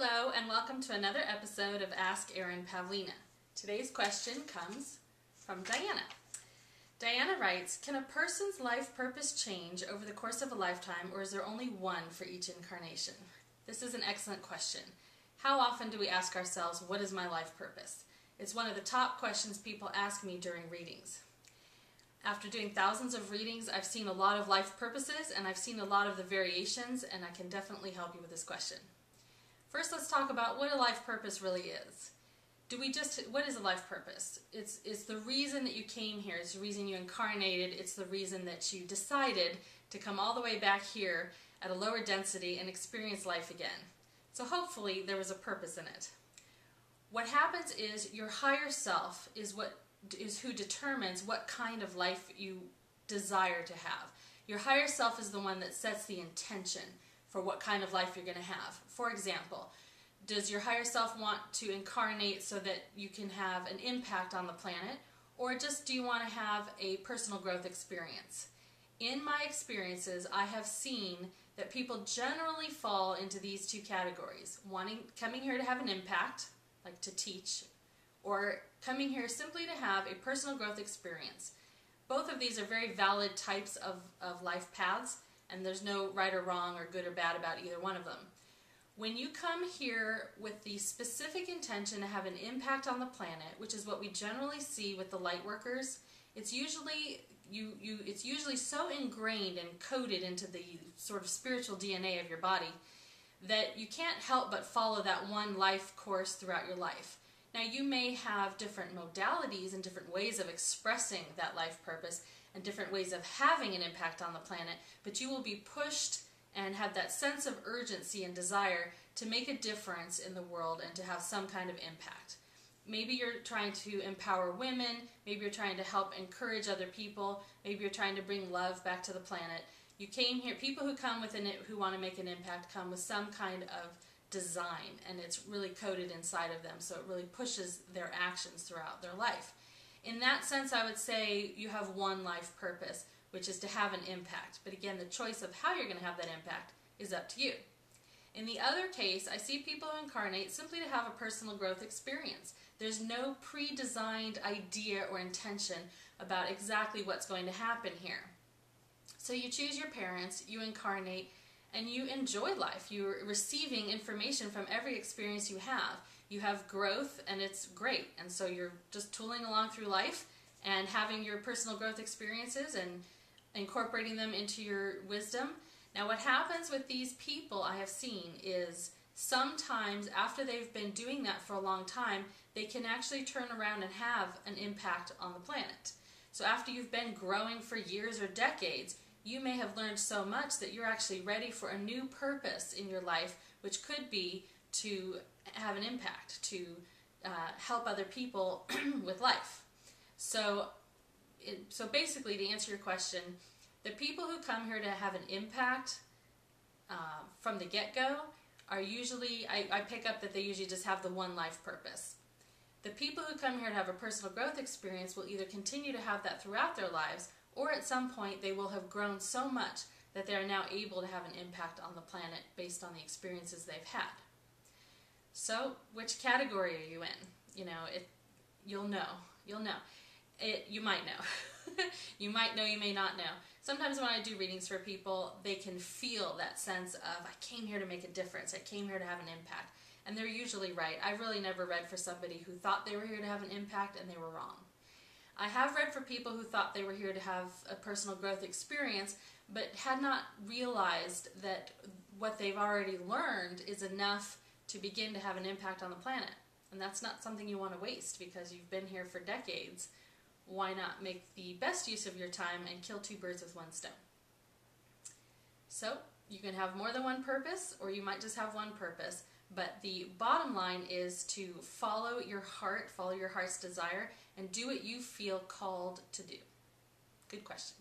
Hello and welcome to another episode of Ask Erin Pavlina. Today's question comes from Diana. Diana writes, can a person's life purpose change over the course of a lifetime, or is there only one for each incarnation? This is an excellent question. How often do we ask ourselves, what is my life purpose? It's one of the top questions people ask me during readings. After doing thousands of readings, I've seen a lot of life purposes and I've seen a lot of the variations, and I can definitely help you with this question. First, let's talk about what a life purpose really is. What is a life purpose? It's the reason that you came here. It's the reason you incarnated. It's the reason that you decided to come all the way back here at a lower density and experience life again. So hopefully there was a purpose in it. What happens is your higher self is who determines what kind of life you desire to have. Your higher self is the one that sets the intention for what kind of life you're going to have. For example, does your higher self want to incarnate so that you can have an impact on the planet, or just do you want to have a personal growth experience? In my experiences, I have seen that people generally fall into these two categories: coming here to have an impact, like to teach, or coming here simply to have a personal growth experience. Both of these are very valid types of life paths, and there's no right or wrong or good or bad about either one of them. When you come here with the specific intention to have an impact on the planet, which is what we generally see with the light workers, it's usually so ingrained and coded into the sort of spiritual DNA of your body that you can't help but follow that one life course throughout your life. Now, you may have different modalities and different ways of expressing that life purpose and different ways of having an impact on the planet, but you will be pushed and have that sense of urgency and desire to make a difference in the world and to have some kind of impact. Maybe you're trying to empower women, maybe you're trying to help encourage other people, maybe you're trying to bring love back to the planet. You came here, people who come with who want to make an impact come with some kind of design, and it's really coded inside of them, so it really pushes their actions throughout their life. In that sense, I would say you have one life purpose, which is to have an impact. But again, the choice of how you're going to have that impact is up to you. In the other case, I see people who incarnate simply to have a personal growth experience. There's no pre-designed idea or intention about exactly what's going to happen here. So you choose your parents, you incarnate, and you enjoy life. You're receiving information from every experience you have. You have growth, and it's great. And so you're just tooling along through life and having your personal growth experiences and incorporating them into your wisdom. Now, what happens with these people I have seen is sometimes after they've been doing that for a long time, they can actually turn around and have an impact on the planet. So after you've been growing for years or decades, you may have learned so much that you're actually ready for a new purpose in your life, which could be to have an impact, to help other people with life. So basically, to answer your question, the people who come here to have an impact from the get-go are usually, I pick up that they usually just have the one life purpose. The people who come here to have a personal growth experience will either continue to have that throughout their lives, or at some point they will have grown so much that they are now able to have an impact on the planet based on the experiences they've had. So, which category are you in? You know, you'll know. You might know. You might know, you may not know. Sometimes when I do readings for people, they can feel that sense of, I came here to make a difference, I came here to have an impact. And they're usually right. I've really never read for somebody who thought they were here to have an impact and they were wrong. I have read for people who thought they were here to have a personal growth experience, but had not realized that what they've already learned is enough to begin to have an impact on the planet. And that's not something you want to waste, because you've been here for decades. Why not make the best use of your time and kill two birds with one stone? So you can have more than one purpose, or you might just have one purpose. But the bottom line is to follow your heart, follow your heart's desire, and do what you feel called to do. Good question.